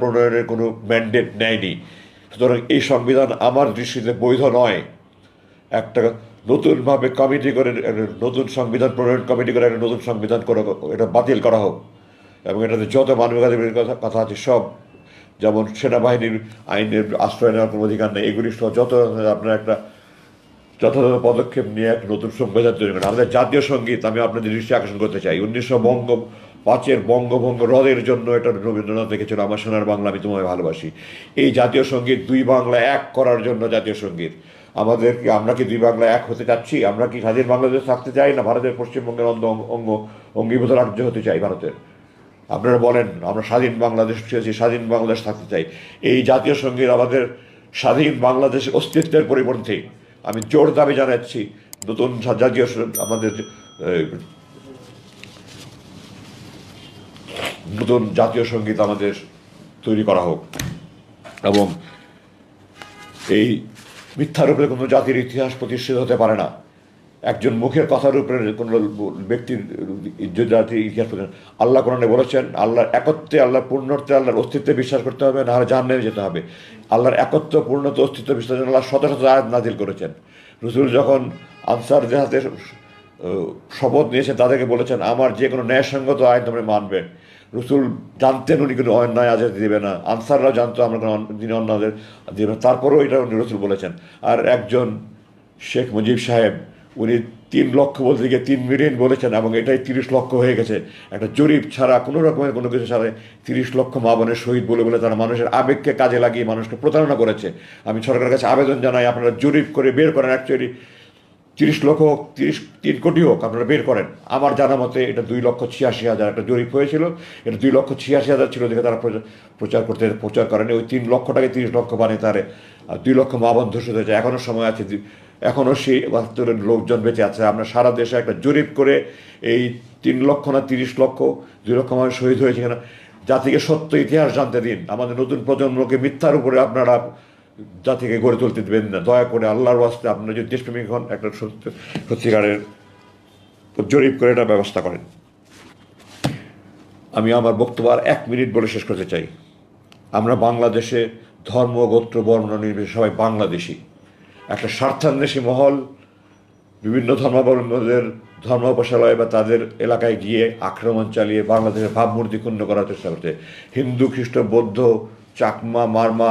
প্রণয়নের কোনো ম্যান্ডেট নেয়নি। সুতরাং এই সংবিধান আমার দৃষ্টিতে বৈধ নয়। একটা নতুনভাবে কমিটি করে একটা নতুন সংবিধান প্রণয়ন কমিটি করে একটা নতুন সংবিধান করে এটা বাতিল করা হোক, এবং এটাতে যত মানবাধিকারের কথা আছে সব, যেমন সেনাবাহিনীর আইনের আশ্রয় নেওয়ার কোনো অধিকার নেই, এগুলি সহ যত আপনার একটা যথাযথ পদক্ষেপ নিয়ে একটা নতুন সংবিধান তৈরি করেন। আমাদের জাতীয় সঙ্গীত আমি আপনাদের দৃষ্টি আকর্ষণ করতে চাই। 1905 বঙ্গভঙ্গ রদের জন্য এটা রবীন্দ্রনাথ লিখেছিল, আমার সোনার বাংলা আমি তোমায় ভালোবাসি। এই জাতীয় সঙ্গীত দুই বাংলা এক করার জন্য জাতীয় সঙ্গীত। আমরা কি দুই বাংলা এক হতে চাচ্ছি? আমরা কি স্বাধীন বাংলাদেশ থাকতে চাই, না ভারতের পশ্চিমবঙ্গের অঙ্গীভূত রাজ্য হতে চাই ভারতের? আপনারা বলেন, আমরা স্বাধীন বাংলাদেশ চেয়েছি, স্বাধীন বাংলাদেশ থাকতে চাই। এই জাতীয় সঙ্গীত আমাদের স্বাধীন বাংলাদেশের অস্তিত্বের পরিপন্থী। আমি জোর দাবি জানাচ্ছি নতুন জাতীয় আমাদের নতুন জাতীয় সঙ্গীত আমাদের তৈরি করা হোক, এবং এই মিথ্যার উপরে কোনো জাতির ইতিহাস প্রতিষ্ঠিত হতে পারে না। একজন মুখের কথার উপরে কোনো ব্যক্তির জাতির ইতিহাস আল্লাহ কোরআনে বলেছেন, আল্লাহর একত্বে, আল্লাহর পূর্ণত্বে, আল্লাহর অস্তিত্বে বিশ্বাস করতে হবে, না হলে জাহান্নামে যেতে হবে। আল্লাহর একত্ব, পূর্ণত্ব, অস্তিত্ব বিশ্বাস জন্য আল্লাহ শত শত আয়াত নাজিল করেছেন। রসুল যখন আনসারদের হাতে শপথ নিয়েছেন, তাদেরকে বলেছেন আমার যে কোনো ন্যায়সঙ্গত আইন তোমরা মানবে। রসুল জানতেন উনি কোনো অন্যায় আজাদি দেবে না, আনসাররাও জানতো আমরা কোনো তিনি অন্যায় দেবে না, তারপরেও এটা উনি রসুল বলেছেন। আর একজন শেখ মুজিব সাহেব, উনি 3 লক্ষ বলতে গিয়ে 3 মিলিয়ন বলেছেন, এবং এটাই 30 লক্ষ হয়ে গেছে। একটা জরিপ ছাড়া, কোনো রকমের কোনো কিছু ছাড়া 30 লক্ষ মা বোনের শহীদ বলে বলে তারা মানুষের আবেগকে কাজে লাগিয়ে মানুষকে প্রতারণা করেছে। আমি সরকারের কাছে আবেদন জানাই, আপনারা জরিপ করে বের করেন, অ্যাকচুয়ালি 30 লক্ষ হোক, 3 কোটি হোক, আপনারা বের করেন। আমার জানা মতে এটা 2,86,000 একটা জরিপ হয়েছিল, এটা 2,86,000 ছিল দেখে তারা প্রচার করেনি। ওই 3 লক্ষটাকে 30 লক্ষ বানিয়ে তারে 2 লক্ষ মা বোন ধূসিত হয়েছে। এখনও সময় আছে, এখনও সেই 72 লোকজন বেঁচে আছে। আমরা সারা দেশে একটা জরিপ করে এই 3 লক্ষ না 30 লক্ষ, 2 লক্ষ মানুষ শহীদ হয়েছে কিনা জাতিকে সত্য ইতিহাস জানতে দিন। আমাদের নতুন প্রজন্মকে মিথ্যার উপরে আপনারা জাতিকে গড়ে তুলতে দেবেন না, দয়া করে আল্লাহর ওয়াস্তে। আপনারা যদি দেশপ্রেমিক হন, একটা সত্যিকারের জরিপ করে এটা ব্যবস্থা করেন। আমি আমার বক্তব্য আর 1 মিনিট বলে শেষ করতে চাই। আমরা বাংলাদেশে ধর্ম, গোত্র, বর্ণ নির্বিশেষে সবাই বাংলাদেশি। একটা স্বার্থান্বেষী মহল বিভিন্ন ধর্মাবলম্বীদের ধর্মোপাসনালয় বা তাদের এলাকায় গিয়ে আক্রমণ চালিয়ে বাংলাদেশের ভাবমূর্তি ক্ষুণ্ণ করার চেষ্টা করছে। হিন্দু, খ্রিস্ট, বৌদ্ধ, চাকমা, মারমা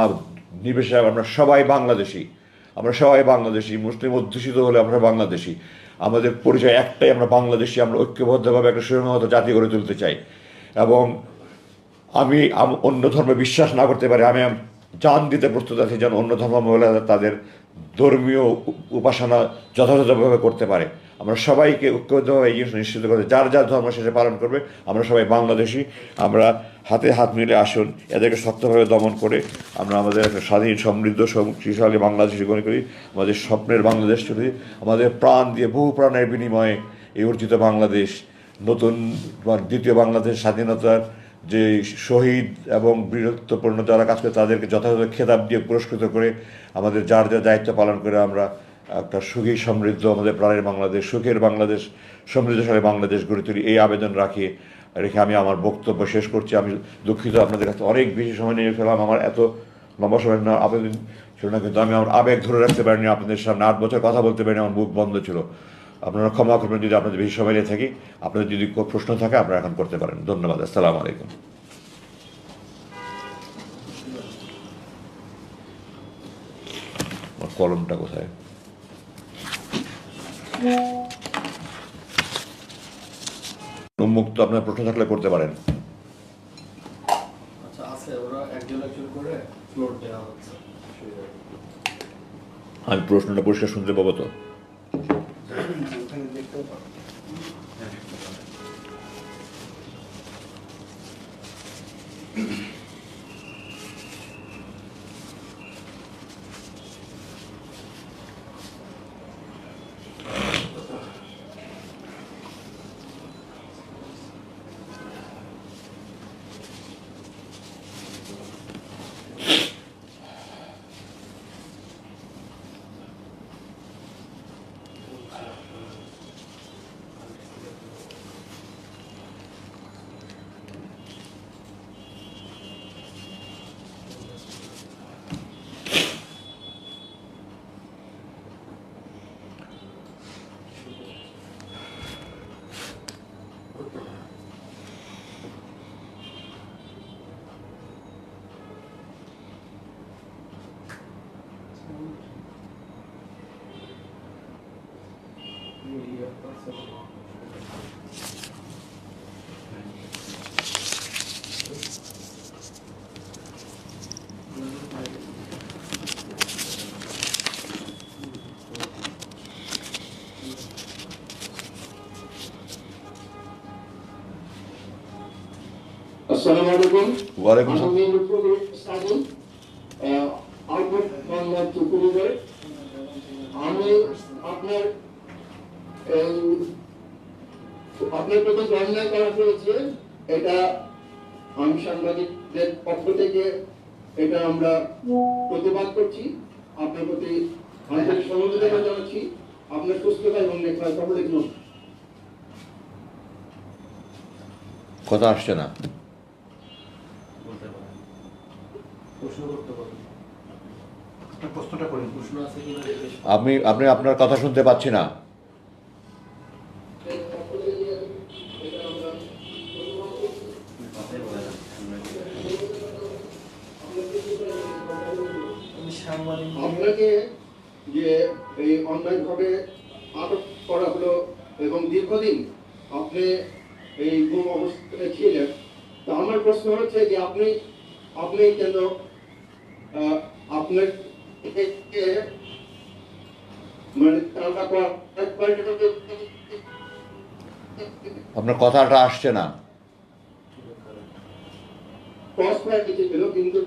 নির্বিশেষে আমরা সবাই বাংলাদেশি। আমরা সবাই বাংলাদেশি। মুসলিম অধ্যুষিত হলে আমরা বাংলাদেশি। আমাদের পরিচয় একটাই, আমরা বাংলাদেশি। আমরা ঐক্যবদ্ধভাবে একটা সুসংহত জাতি গড়ে তুলতে চাই। এবং আমি অন্য ধর্মে বিশ্বাস না করতে পারি, আমি জান দিতে প্রস্তুত আছি যেন অন্য ধর্মাবলম্বীরা তাদের ধর্মীয় উপাসনা যথাযথভাবে করতে পারে। আমরা সবাইকে ঐক্যবদ্ধভাবে এই জিনিস নিশ্চিত করতে, যার যার ধর্ম শেষে পালন করবে। আমরা সবাই বাংলাদেশি। আমরা হাতে হাত মিলে আসুন, এদেরকে শক্তভাবে দমন করে আমরা আমাদের একটা স্বাধীন, সমৃদ্ধ, শক্তিশালী বাংলাদেশি গড়ে করি। আমাদের স্বপ্নের বাংলাদেশ চলে, আমাদের প্রাণ দিয়ে, বহু প্রাণের বিনিময়ে এই অর্জিত বাংলাদেশ, নতুন দ্বিতীয় বাংলাদেশ স্বাধীনতার যে শহীদ এবং বীরত্বপূর্ণ যারা কাজ করে তাদেরকে যথাযথ খেতাব দিয়ে পুরস্কৃত করে আমাদের যার যার দায়িত্ব পালন করে আমরা একটা সুখী, সমৃদ্ধ, আমাদের প্রাণের বাংলাদেশ, সুখের বাংলাদেশ, সমৃদ্ধশালী বাংলাদেশ গড়ে তুলি। এই আবেদন রেখে আমি আমার বক্তব্য শেষ করছি। আমি দুঃখিত, আপনাদের কাছে অনেক বেশি সময় নিয়ে ফেলাম। আমার এত লম্বা সময় না আবেদন ছিল না, কিন্তু আমি আমার আবেগ ধরে রাখতে পারিনি। আপনাদের সামনে 8 বছর কথা বলতে পারিনি, আমার মুখ বন্ধ ছিল। আপনারা ক্ষমা করবেন যদি আপনাদের বেশি সময় নিয়ে থাকি। আপনাদের যদি কোনো প্রশ্ন থাকে আপনারা এখন করতে পারেন। ধন্যবাদ। আসসালামু আলাইকুম। আমার কলমটা কোথায়? উন্মুক্ত, আপনার প্রশ্ন থাকলে করতে পারেন। আমি প্রশ্নটা পরিষ্কার শুনতে পাবো তো? আসসালামু আলাইকুম। ওয়ালাইকুম আসসালাম। আমি লুৎফুল ইসলাম, আউটপুট বাংলা চুকুরিদের। আমি আপনার এই আপনার প্রতি যে অন্যায় করা হয়েছে, এটা আমি সাংবাদিকদের পক্ষ থেকে এটা আমরা প্রতিবাদ করছি। আপনার প্রতি আন্তরিক সমবেদনা জানাচ্ছি। আপনার সুস্থতা এবং নেখায় সকলে জন্য কথা আসছে না। আপনি আপনার কথা শুনতে পাচ্ছি না। আপনাকে যে এই অনলাইনভাবে আটক করা হলো এবং দীর্ঘদিন আপনি এই গুম অবস্থায় ছিলেন, তো আমার প্রশ্ন হচ্ছে যে আপনি আপনি কেন আপনার মানে আপনার কথাটা আসছে না। ক্রস ফায়ার কিছু ছিল, কিন্তু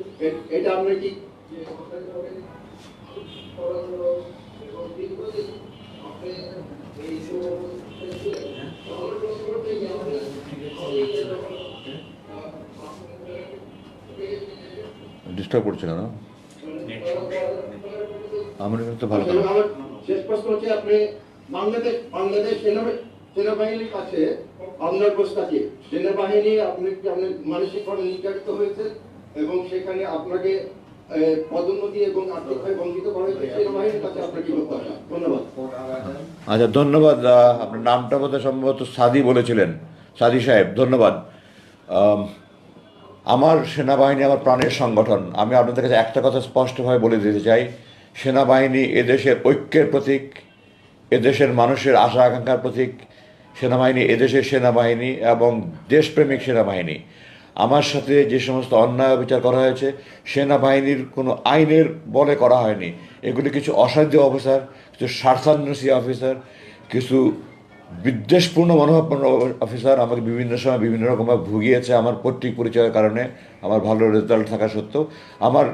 এটা আপনি কি ডিস্টার্ব করছে কেন? আমার তো ভালো কথা। আমার শেষ প্রশ্ন হচ্ছে, আপনি বাংলাদেশ সেনাবাহিনীর কাছে আপনার প্রস্তাবে সেনাবাহিনী আপনি মানসিকভাবে নির্যাতিত হয়েছে এবং সেখানে আপনাকে পদোন্নতি এবং আর্থিকভাবে বঞ্চিত করা হয়েছে, সেনাবাহিনীর কাছে আপনার কি প্রত্যাশা? ধন্যবাদ। আচ্ছা, ধন্যবাদ। আপনার নামটা বোধহয় সম্ভবত সাদি বলেছিলেন, সাদি সাহেব, ধন্যবাদ। আমার সেনাবাহিনী আমার প্রাণের সংগঠন। আমি আপনাদের কাছে একটা কথা স্পষ্টভাবে বলে দিতে চাই, সেনাবাহিনী এদেশের ঐক্যের প্রতীক, এদেশের মানুষের আশা আকাঙ্ক্ষার প্রতীক। সেনাবাহিনী এদেশের সেনাবাহিনী এবং দেশপ্রেমিক সেনাবাহিনী। আমার সাথে যে সমস্ত অন্যায় বিচার করা হয়েছে, সেনাবাহিনীর কোনো আইনের বলে করা হয়নি। এগুলি কিছু অসাধ্য অফিসার, কিছু স্বার্থান্বেষী অফিসার, কিছু বিদ্বেষপূর্ণ মনোভাবপূর্ণ অফিসার আমাকে বিভিন্ন সময় বিভিন্ন রকমভাবে ভুগিয়েছে আমার পৈতৃক পরিচয়ের কারণে, আমার ভালো রেজাল্ট থাকা সত্ত্বেও। আমার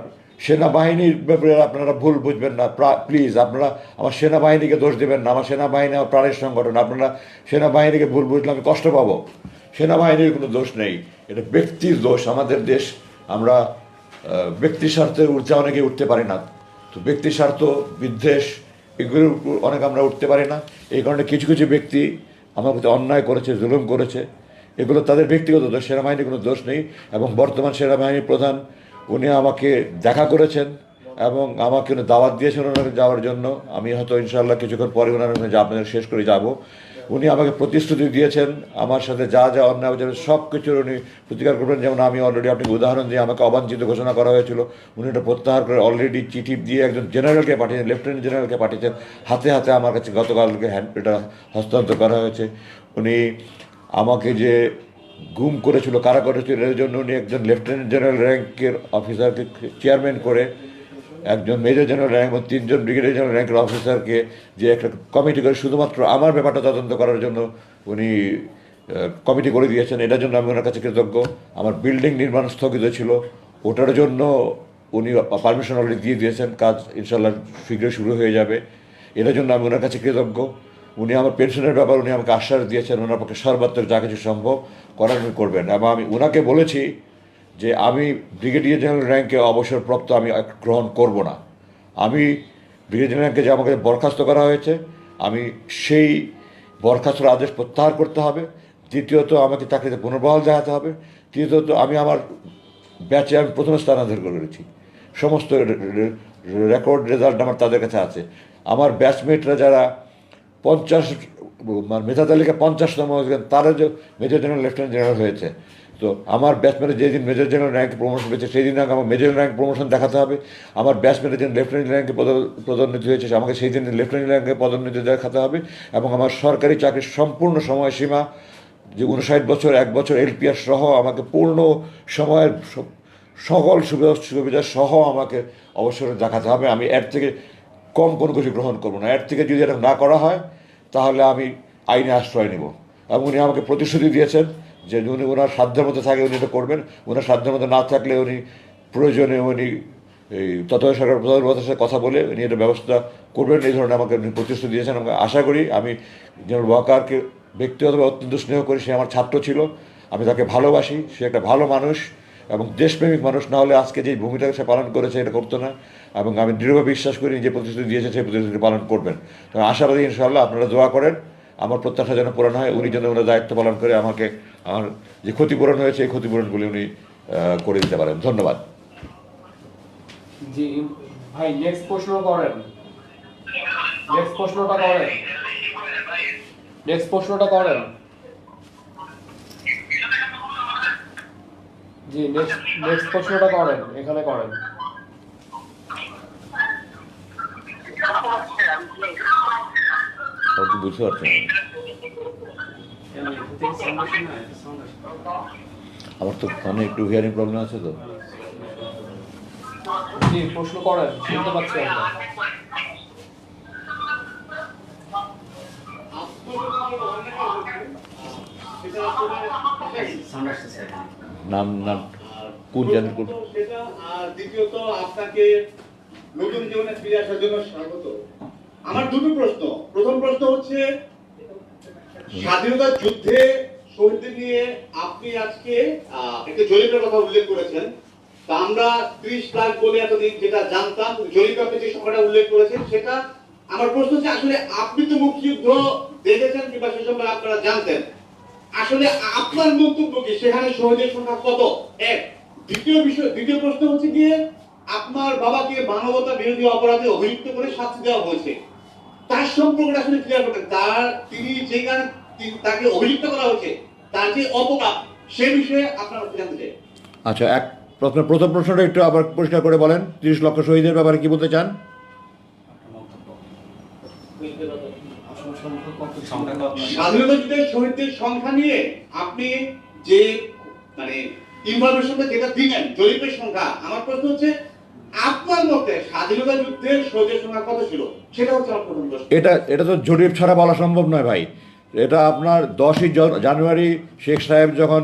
সেনাবাহিনীর ব্যাপারে আপনারা ভুল বুঝবেন না, প্লিজ। আপনারা আমার সেনাবাহিনীকে দোষ দেবেন না। আমার সেনাবাহিনী আমার প্রাণের সংগঠন। আপনারা সেনাবাহিনীকে ভুল বুঝলে আমি কষ্ট পাবো। সেনাবাহিনীর কোনো দোষ নেই, এটা ব্যক্তির দোষ। আমাদের দেশ, আমরা ব্যক্তি স্বার্থের ঊর্ধ্বে অনেকে উঠতে পারি না। তো ব্যক্তি স্বার্থ, বিদ্বেষ, এগুলোর উপর অনেক আমরা উঠতে পারি না। এই কারণে কিছু কিছু ব্যক্তি আমার প্রতি অন্যায় করেছে, জুলুম করেছে, এগুলো তাদের ব্যক্তিগত দোষ, সেনাবাহিনীর কোনো দোষ নেই। এবং বর্তমান সেনাবাহিনীর প্রধান, উনি আমাকে দেখা করেছেন এবং আমাকে উনি দাওয়াত দিয়েছেন ওনাকে যাওয়ার জন্য। আমি হয়তো ইনশাআল্লাহ কিছুক্ষণ পরে ওনার আপনাদের শেষ করে যাব। উনি আমাকে প্রতিশ্রুতি দিয়েছেন আমার সাথে যা যা অন্যায় হয়েছে সব কিছুর উনি প্রতিকার করবেন। যেমন আমি অলরেডি আপনাকে উদাহরণ দিয়ে, আমাকে অবাঞ্ছিত ঘোষণা করা হয়েছিল, উনি এটা প্রত্যাহার করে অলরেডি চিঠি দিয়ে একজন জেনারেলকে পাঠিয়েছেন, লেফটেন্যান্ট জেনারেলকে পাঠিয়েছেন। হাতে হাতে আমার কাছে গতকালকে এটা হস্তান্তর করা হয়েছে। উনি আমাকে যে গুম করেছিল, কারা করেছিল, এর জন্য উনি একজন লেফটেন্যান্ট জেনারেল র্যাঙ্কের অফিসারকে চেয়ারম্যান করে, একজন মেজর জেনারেল র্যাঙ্ক এবং 3 জন ব্রিগেডিয়ার জেনারেল র্যাঙ্কের অফিসারকে যে একটা কমিটি করে শুধুমাত্র আমার ব্যাপারটা তদন্ত করার জন্য উনি কমিটি করে দিয়েছেন। এটার জন্য আমি ওনার কাছে কৃতজ্ঞ। আমার বিল্ডিং নির্মাণ স্থগিত ছিল, ওটার জন্য উনি পারমিশন অলরেডি দিয়ে দিয়েছেন, কাজ ইনশাল্লাহ শীঘ্রই শুরু হয়ে যাবে। এটার জন্য আমি ওনার কাছে কৃতজ্ঞ। উনি আমার পেনশনের ব্যাপার উনি আমাকে আশ্বাস দিয়েছেন, ওনার পক্ষে সর্বাত্মক যা কিছু সম্ভব করার উনি করবেন। এবং আমি ওনাকে বলেছি যে আমি ব্রিগেডিয়ার জেনারেল র্যাঙ্কে অবসরপ্রাপ্ত আমি গ্রহণ করব না। আমি ব্রিগেডিয়ার র্যাঙ্কে যে আমাকে বরখাস্ত করা হয়েছে, আমি সেই বরখাস্তর আদেশ প্রত্যাহার করতে হবে। দ্বিতীয়ত, আমাকে চাকরিতে পুনর্বহাল দেখাতে হবে। তৃতীয়ত, আমি আমার ব্যাচে আমি প্রথম স্থান অধিকার করেছি। সমস্ত রেকর্ড রেজাল্ট আমার তাদের কাছে আছে। আমার ব্যাচমেটরা যারা 50 মেধা তালিকা 50তম, তারা যে মেজর জেনারেল লেফটেন্যান্ট জেনারেল হয়েছে। তো আমার ব্যাটসম্যানের যেদিন মেজর জেনারেল র্যাঙ্কে প্রমোশন পেয়েছে সেই দিন আমাকে মেজর র্যাঙ্ক প্রমোশন দেখাতে হবে। আমার ব্যাটসম্যানের যেদিন লেফটেন্যান্ট র্যাঙ্কে পদোন্নতি হয়েছে আমাকে সেই দিন লেফটেন্যান্ট র্যাঙ্কে পদোন্নতি দেখাতে হবে। এবং আমার সরকারি চাকরির সম্পূর্ণ সময়সীমা যে 59 বছর 1 বছর এলপিআর সহ আমাকে পূর্ণ সময়ের সকল সুবিধা সহ আমাকে অবসরে দেখাতে হবে। আমি এর থেকে কম কোনো কিছু গ্রহণ করবো না। এর থেকে যদি এটা না করা হয় তাহলে আমি আইনে আশ্রয় নেব। এবং উনি আমাকে প্রতিশ্রুতি দিয়েছেন যে উনি ওনার সাধ্যের মধ্যে থাকে উনি এটা করবেন, ওনার সাধ্যের মধ্যে না থাকলে উনি প্রয়োজনে উনি এই তত্ত্বাবধায়ক সরকার প্রধানমন্ত্রীর সাথে কথা বলে উনি এটা ব্যবস্থা করবেন, এই ধরনের আমাকে উনি প্রতিশ্রুতি দিয়েছেন। আমাকে আশা করি আমি জেনারেল ওয়াকারকে ব্যক্তিগতভাবে অত্যন্ত স্নেহ করি। সে আমার ছাত্র ছিল, আমি তাকে ভালোবাসি, সে একটা ভালো মানুষ এবং দেশপ্রেমিক মানুষ, না হলে আজকে যে ভূমিটাকে সে পালন করেছে এটা করতো না। এবং আমি দৃঢ়ভাবে বিশ্বাস করি যে প্রতিশ্রুতি দিয়েছে সেই প্রতিশ্রুতি পালন করবেন। তো আশাবাদী ইনশাআল্লাহ, আপনারা দোয়া করেন আমার প্রত্যাশা যেন পূরণ হয়, উনি যেন ওনার দায়িত্ব পালন করে আমাকে আমার যে ক্ষতিপূরণ হয়েছে এই ক্ষতিপূরণগুলি উনি করে দিতে পারেন। ধন্যবাদ। জি ভাই, নেক্সট প্রশ্ন করেন, নেক্সট প্রশ্নটা করেন, নেক্সট প্রশ্নটা করেন। জি নেক্সট প্রশ্নটা করেন, এখানে করেন। আপনি বুঝতে পারছেন আমার তো কানে একটু হিয়ারিং প্রবলেম আছে তো। জি প্রশ্ন করেন, শুনতে পাচ্ছি আমরা। নাম নাম কোন চ্যানেল কোন? সেটা আর দ্বিতীয়ত আপনাকে নতুন জীবনে ফিরে আসার জন্য স্বাগত। আমার দুটো প্রশ্ন। প্রথম প্রশ্ন হচ্ছে, স্বাধীনতা যুদ্ধে শহীদদের নিয়ে আপনি আজকে একটা জরিপের কথা উল্লেখ করেছেন। তা আমরা 30 লাখ বলে এতদিন যেটা জানতাম, জরিপে আপনি যে সংখ্যাটা উল্লেখ করেছেন সেটা, আমার প্রশ্ন হচ্ছে আসলে আপনি তো মুক্তিযুদ্ধ দেখেছেন কিংবা সে সময় আপনারা জানতেন, আসলে আপনার মন্তব্য কি সেখানে শহীদের সংখ্যা কত? এক। দ্বিতীয় প্রশ্ন হচ্ছে গিয়ে, আপনার বাবাকে মানবতা বিরোধী অপরাধে অভিযুক্ত করে শাস্তি দেওয়া হয়েছে, তার সম্পর্কটা আসলে ক্লিয়ার করতেন। তিনি যে কারণে তাকে অভিযুক্ত করা হয়েছে তার যে অপরাধ সে বিষয়ে আপনারা জানতে চাই। আচ্ছা, প্রথম প্রশ্নটা একটু আবার পরিষ্কার করে বলেন। 30 লক্ষ শহীদের ব্যাপারে কি বলতে চান? স্বাধীনতা যুদ্ধের শহীদদের সংখ্যা নিয়ে আপনি যে মানে ইনফরমেশনটা যেটা দিলেন জরিপের সংখ্যা, আমার প্রশ্ন হচ্ছে আপনার মতে স্বাধীনতা যুদ্ধের শহীদের সংখ্যা কত ছিল, সেটা হচ্ছে আমার প্রথম প্রশ্ন। এটা তো জরিপ ছাড়া বলা সম্ভব নয় ভাই। এটা আপনার 10ই জানুয়ারি শেখ সাহেব যখন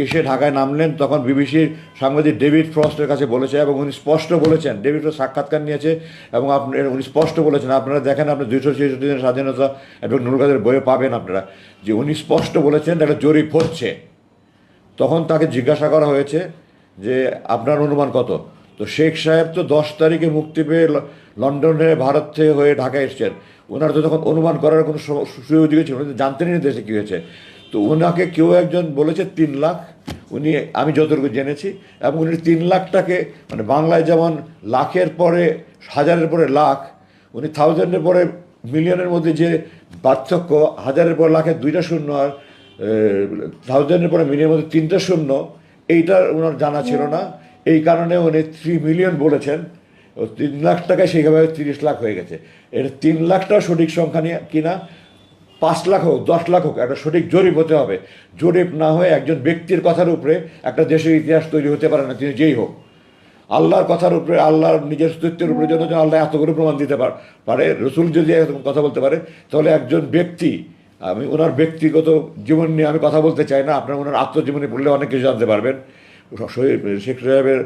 এসে ঢাকায় নামলেন তখন বিবিসির সাংবাদিক ডেভিড ফ্রস্টের কাছে বলেছে এবং উনি স্পষ্ট বলেছেন, ডেভিড ফ্রস্ট সাক্ষাৎকার নিয়েছে এবং উনি স্পষ্ট বলেছেন, আপনারা দেখেন আপনি 266 দিনের স্বাধীনতা এবং নুরুল বইয়ে পাবেন আপনারা, যে উনি স্পষ্ট বলেছেন একটা জরিপ হচ্ছে। তখন তাকে জিজ্ঞাসা করা হয়েছে যে আপনার অনুমান কত। তো শেখ সাহেব তো 10 তারিখে মুক্তি পেয়ে লন্ডনে ভারত থেকে হয়ে ঢাকায় এসছেন, ওনার তো তখন অনুমান করার কোনো সুযোগ ছিল, উনি জানতেনই না দেশে কী হয়েছে। তো ওনাকে কেউ একজন বলেছে 3 লাখ, উনি আমি যতটুকু জেনেছি, এবং উনি 3 লাখটাকে মানে বাংলায় যেমন লাখের পরে হাজারের পরে লাখ, উনি থাউজেন্ডের পরে মিলিয়নের মধ্যে যে পার্থক্য, হাজারের পর লাখের 2টা শূন্য আর থাউজেন্ডের পরে মিলিয়নের মধ্যে 3টা শূন্য, এইটা ওনার জানা ছিল না। এই কারণে উনি 3 মিলিয়ন বলেছেন। 3 লাখ টাকায় সেইভাবে 30 লাখ হয়ে গেছে। এটা 3 লাখটাও সঠিক সংখ্যা নিয়ে কিনা, 5 লাখ হোক 10 লাখ হোক, একটা সঠিক জরিপ হতে হবে। জরিপ না হয়ে একজন ব্যক্তির কথার উপরে একটা দেশের ইতিহাস তৈরি হতে পারে না, তিনি যেই হোক। আল্লাহর কথার উপরে, আল্লাহর নিজের অস্তিত্বের উপরে যেন আল্লাহ এতগুলো প্রমাণ দিতে পারে, রসুল যদি এরকম কথা বলতে পারে, তাহলে একজন ব্যক্তি, আমি ওনার ব্যক্তিগত জীবন নিয়ে আমি কথা বলতে চাই না, আপনার ওনার আত্মজীবনী পড়লে অনেক কিছু জানতে পারবেন। শেখ সাহেবের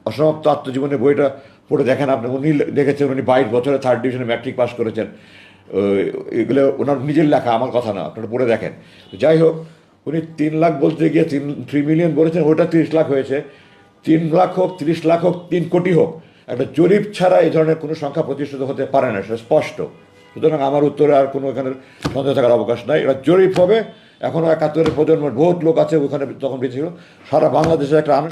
অসমাপ্ত আত্মজীবনের বইটা পড়ে দেখেন আপনি, উনি দেখেছেন উনি 22 বছরে 3rd ডিভিশনে ম্যাট্রিক পাস করেছেন। এগুলো ওনার নিজের লেখা, আমার কথা না, আপনারা পড়ে দেখেন। যাই হোক, উনি 3 লাখ বলতে গিয়ে 3 মিলিয়ন বলেছেন, ওটা 30 লাখ হয়েছে। 3 লাখ হোক 30 লাখ হোক 3 কোটি হোক, একটা জরিপ ছাড়া এই ধরনের কোনো সংখ্যা প্রতিষ্ঠিত হতে পারে না, সেটা স্পষ্ট। সুতরাং আমার উত্তরে আর কোনো এখানে সন্দেহ থাকার অবকাশ নাই। এবার জরিপ হবে। এখনও 71-এর প্রজন্মের বহুত লোক আছে ওখানে তখন বেঁচে ছিল। সারা বাংলাদেশে একটা